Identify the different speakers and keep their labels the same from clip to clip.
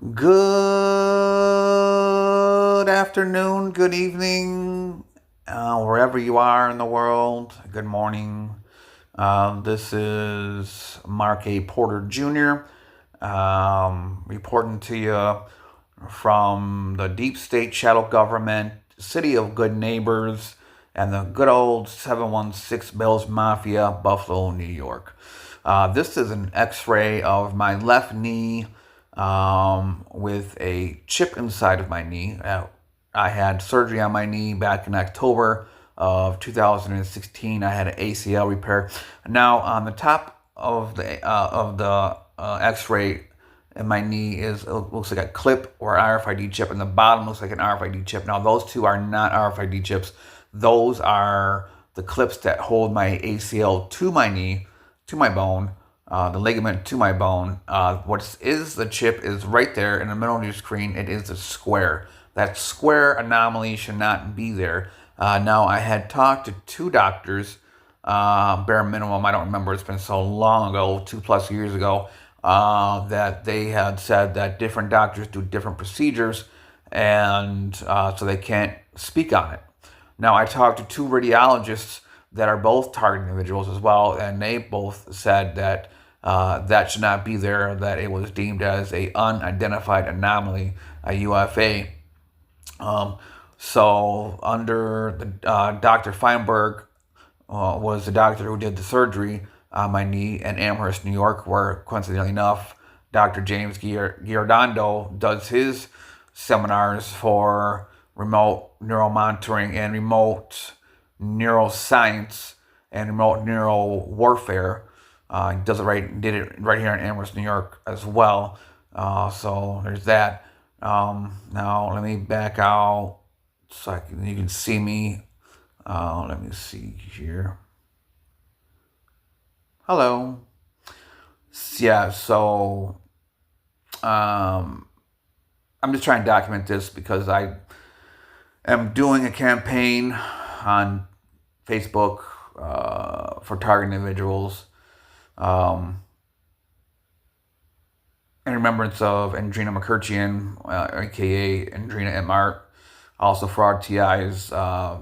Speaker 1: Good afternoon, good evening, wherever you are in the world. Good morning. This is Mark A. Porter Jr. Reporting to you from the deep state shadow government, city of good neighbors, and the good old 716 Bills Mafia, Buffalo, New York. This is an x ray of my left knee with a chip inside of my knee. I had surgery on my knee back in October of 2016. I had an ACL repair. Now, on the top of the X-ray in my knee is looks like a clip or RFID chip, and the bottom looks like an RFID chip. Now, those two are not RFID chips. Those are the clips that hold my ACL to my knee, to my bone, the ligament to my bone. What is the chip is right there in the middle of your screen. It is a square. That square anomaly should not be there. Now, I had talked to two doctors, bare minimum. I don't remember. It's been so long ago, 2+ years ago, that they had said that different doctors do different procedures, and so they can't speak on it. Now, I talked to two radiologists that are both target individuals as well, and they both said that that should not be there, that it was deemed as a unidentified anomaly, a UFA. Um, so under the Dr. Feinberg was the doctor who did the surgery on my knee in Amherst, New York, where coincidentally enough, Dr. James Giordano does his seminars for remote neuromonitoring and remote neuroscience and remote neural warfare. He did it right here in Amherst, New York, as well. So there's that. Now let me back out so you can see me. Let me see here. Hello. Yeah. So I'm just trying to document this because I am doing a campaign on Facebook for target individuals. Um, in remembrance of Andrina McCurchian, aka Andrina M. Art. Also for RTIs,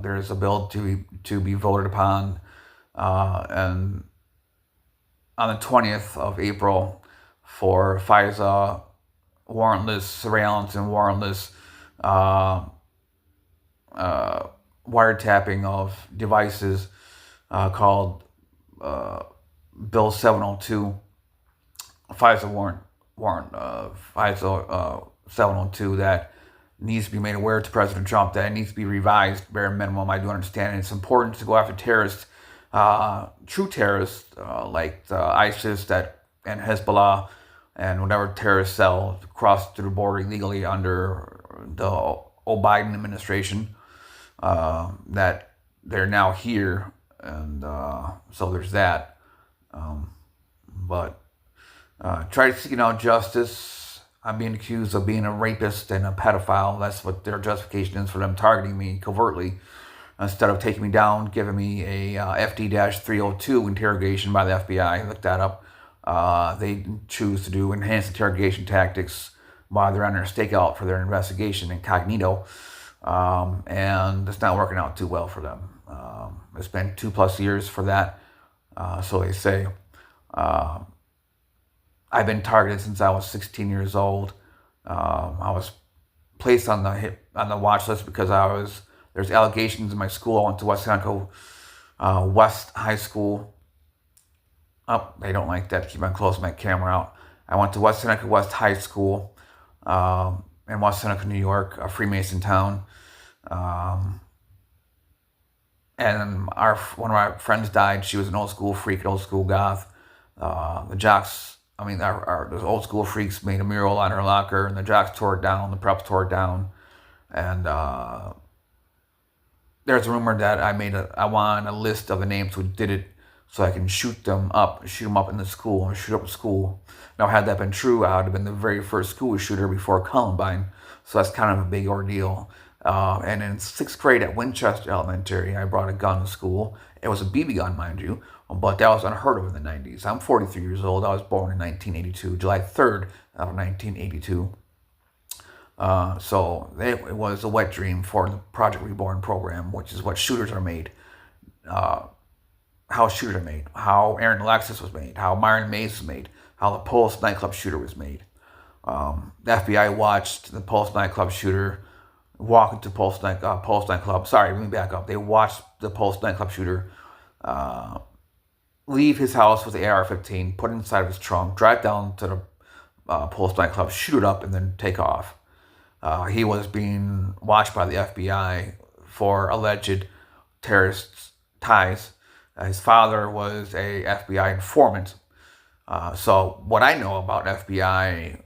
Speaker 1: there's a bill to be voted upon, and on the 20th of April for FISA warrantless surveillance and warrantless uh, wiretapping of devices, called uh, Bill 702, FISA FISA 702, that needs to be made aware to President Trump that it needs to be revised, bare minimum. I do understand it's important to go after terrorists, true terrorists, like ISIS and Hezbollah and whatever terrorist cell crossed through the border illegally under the Biden administration, that they're now here. And so there's that. But try seeking out justice. I'm being accused of being a rapist and a pedophile. That's what their justification is for them targeting me covertly. Instead of taking me down, giving me a FD-302 interrogation by the FBI, look that up. They choose to do enhanced interrogation tactics while they're on their stakeout for their investigation incognito. And it's not working out too well for them. It's been 2+ years for that, so they say. I've been targeted since I was 16 years old. I was placed on the watch list because there's allegations in my school. I went to West Seneca West High School. Oh, they don't like that. Keep on closing my camera out. I went to West Seneca West High School in West Seneca, New York, a Freemason town. And one of our friends died. She was an old school freak, an old school goth. The jocks, those old school freaks made a mural on her locker, and the jocks tore it down. The preps tore it down, and there's a rumor that I want a list of the names who did it, so I can shoot them up in the school, or shoot up the school. Now, had that been true, I would have been the very first school shooter before Columbine. So that's kind of a big ordeal. And in 6th grade at Winchester Elementary, I brought a gun to school. It was a BB gun, mind you, but that was unheard of in the 90s. I'm 43 years old. I was born in 1982, July 3rd of 1982. So it was a wet dream for the Project Reborn program, which is what shooters are made. How shooters are made, how Aaron Alexis was made, how Myron Mays was made, how the Pulse nightclub shooter was made. The FBI watched the Pulse nightclub shooter walk into Pulse nightclub. Sorry, let me back up. They watched the Pulse nightclub shooter leave his house with the AR-15, put it inside of his trunk, drive down to the Pulse nightclub, shoot it up, and then take off. He was being watched by the FBI for alleged terrorist ties. His father was a FBI informant. So what I know about FBI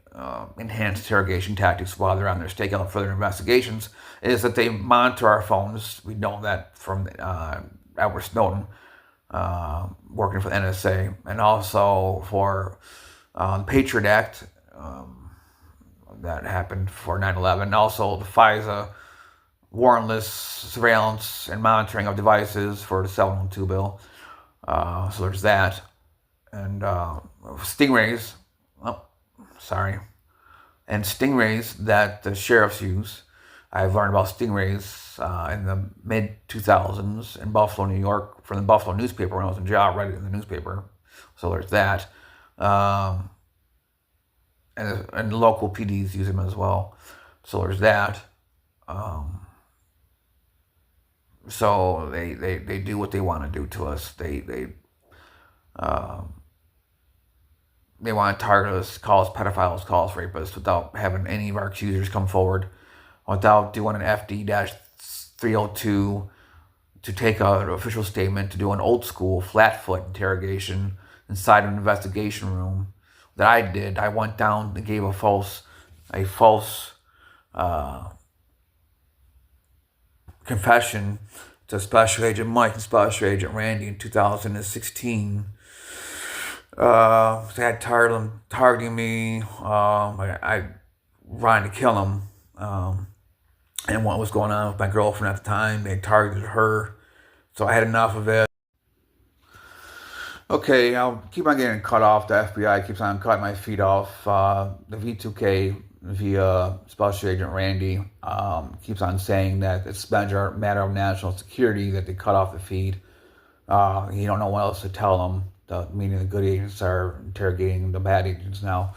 Speaker 1: enhanced interrogation tactics while they're on their stakeout for their investigations is that they monitor our phones. We know that from Edward Snowden working for the NSA, and also for the Patriot Act that happened for 9/11. Also the FISA warrantless surveillance and monitoring of devices for the 712 bill. So there's that. And stingrays, oh, sorry. And stingrays that the sheriffs use. I've learned about stingrays in the mid-2000s in Buffalo, New York, from the Buffalo newspaper when I was in jail. I read it in the newspaper. So there's that. And local PDs use them as well. So there's that. So they do what they want to do to us. They want to target us, call us pedophiles, call us rapists, without having any of our accusers come forward, without doing an FD-302 to take an official statement, to do an old school flatfoot interrogation inside an investigation room that I did. I went down and gave a false confession to Special Agent Mike and Special Agent Randy in 2016. They had targeting me. I trying to kill them. And what was going on with my girlfriend at the time. They targeted her. So I had enough of it. Okay, I'll keep on getting cut off. The FBI keeps on cutting my feed off. The V2K via Special Agent Randy keeps on saying that it's a matter of national security that they cut off the feed. You don't know what else to tell them. Meaning the good agents are interrogating the bad agents now.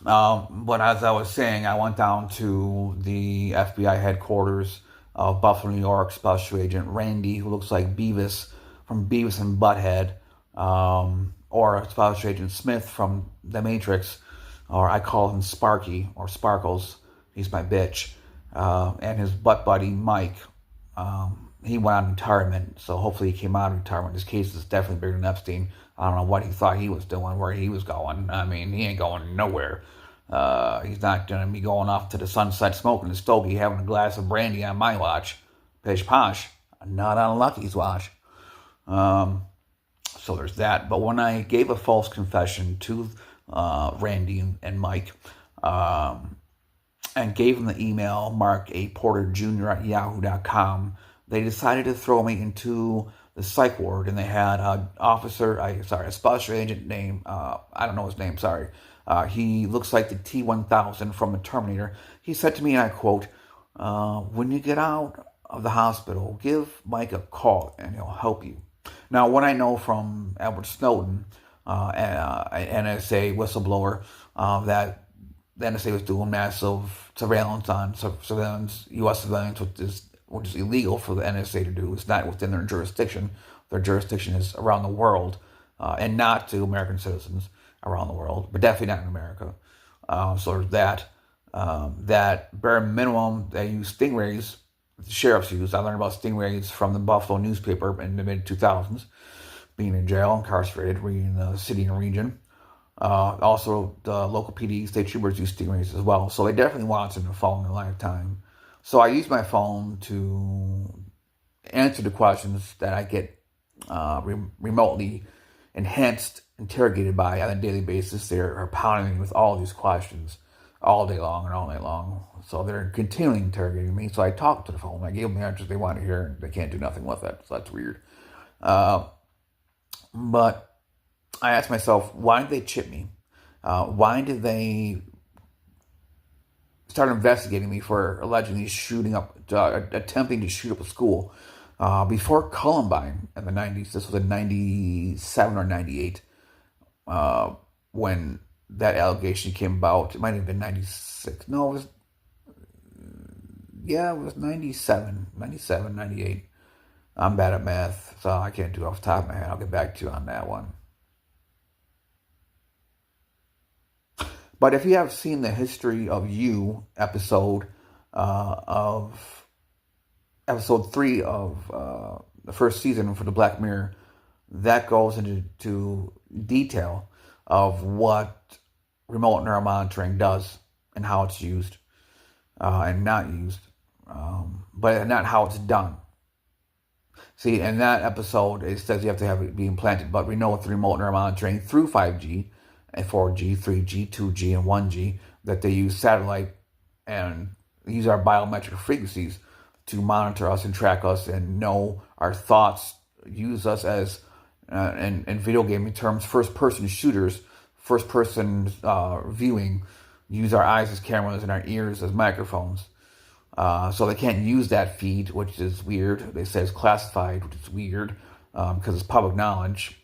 Speaker 1: But as I was saying, I went down to the FBI headquarters of Buffalo, New York, Special Agent Randy, who looks like Beavis from Beavis and Butthead, or Special Agent Smith from The Matrix, or I call him Sparky, or Sparkles. He's my bitch. And his butt buddy, Mike. He went on retirement, so hopefully he came out of retirement. His case is definitely bigger than Epstein. I don't know what he thought he was doing, where he was going. I mean, he ain't going nowhere. He's not going to be going off to the sunset smoking a stogie, having a glass of brandy on my watch. Pish posh. Not on Lucky's watch. So there's that. But when I gave a false confession to Randy and Mike, and gave them the email, Mark A. Porter Jr. at yahoo.com, they decided to throw me into the psych ward, and they had a special agent named, I don't know his name, sorry. He looks like the T-1000 from the Terminator. He said to me, and I quote, when you get out of the hospital, give Mike a call, and he'll help you. Now, what I know from Edward Snowden, NSA whistleblower, that the NSA was doing massive surveillance on U.S. surveillance, which is illegal for the NSA to do. It's not within their jurisdiction. Their jurisdiction is around the world, and not to American citizens around the world, but definitely not in America. So there's that. That bare minimum, they use stingrays, the sheriffs use. I learned about stingrays from the Buffalo newspaper in the mid-2000s, being in jail, incarcerated, reading the city and region. Also, the local PD, state troopers use stingrays as well. So they definitely watch them in the following lifetime. So I use my phone to answer the questions that I get remotely enhanced, interrogated by on a daily basis. They're pounding me with all these questions all day long and all night long. So they're continually interrogating me. So I talk to the phone. I give them the answers they want to hear, and they can't do nothing with it. So that's weird. But I asked myself, why did they chip me? Why did they started investigating me for allegedly attempting to shoot up a school before Columbine in the 90s. This was in 97 or 98 when that allegation came about. It might have been 96. No, it was 97, 97, 98. I'm bad at math, so I can't do it off the top of my head. I'll get back to you on that one. But if you have seen the History of You episode of episode 3 of the first season for the Black Mirror, that goes into detail of what remote neuromonitoring does and how it's used and not used, but not how it's done. See, in that episode, it says you have to have it be implanted, but we know with remote neuromonitoring through 5G and 4G, 3G, 2G, and 1G that they use satellite and use our biometric frequencies to monitor us and track us and know our thoughts, use us as, in video gaming terms, first-person shooters, first-person viewing, use our eyes as cameras and our ears as microphones. So they can't use that feed, which is weird. They say it's classified, which is weird because it's public knowledge.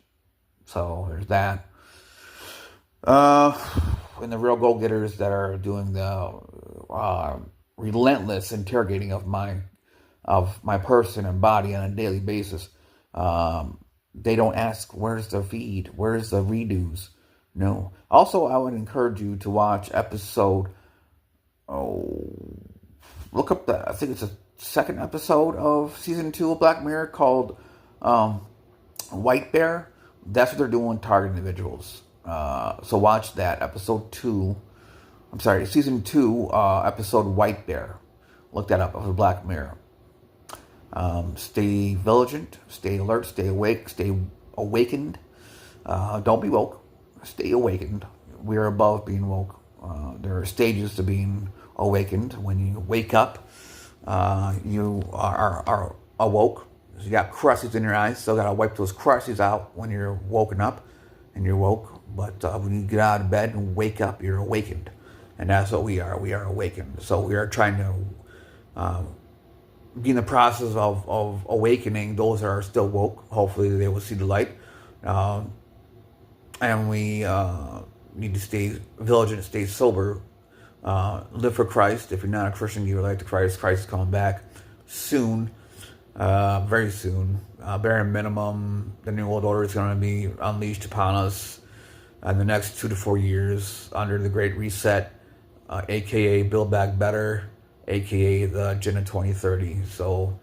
Speaker 1: So there's that. And the real go-getters that are doing the relentless interrogating of my person and body on a daily basis. They don't ask, where's the feed? Where's the redos? No. Also, I would encourage you to watch episode... look up I think it's a second episode of season 2 of Black Mirror called White Bear. That's what they're doing, targeting individuals. So watch that, season 2, episode White Bear. Look that up, of Black Mirror. Stay vigilant, stay alert, stay awake, stay awakened. Don't be woke. Stay awakened. We are above being woke. There are stages to being awakened. When you wake up, you are awoke. You got crusties in your eyes, so gotta wipe those crusties out when you're woken up and you're woke. But when you get out of bed and wake up, you're awakened. And that's what we are. We are awakened. So we are trying to be in the process of awakening those that are still woke. Hopefully they will see the light. And we need to stay vigilant, stay sober, live for Christ. If you're not a Christian, give your life to Christ. Christ is coming back soon, very soon. Bare minimum, the New World Order is going to be unleashed upon us in the next 2 to 4 years under the Great Reset, aka Build Back Better, aka the Agenda 2030. So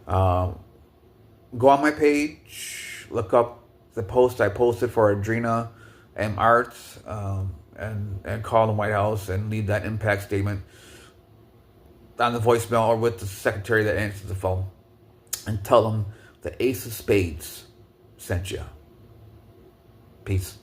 Speaker 1: go on my page, look up the post I posted for Adrena M. Arts, and call the White House and leave that impact statement on the voicemail or with the secretary that answers the phone, and tell them the Ace of Spades sent you. Peace.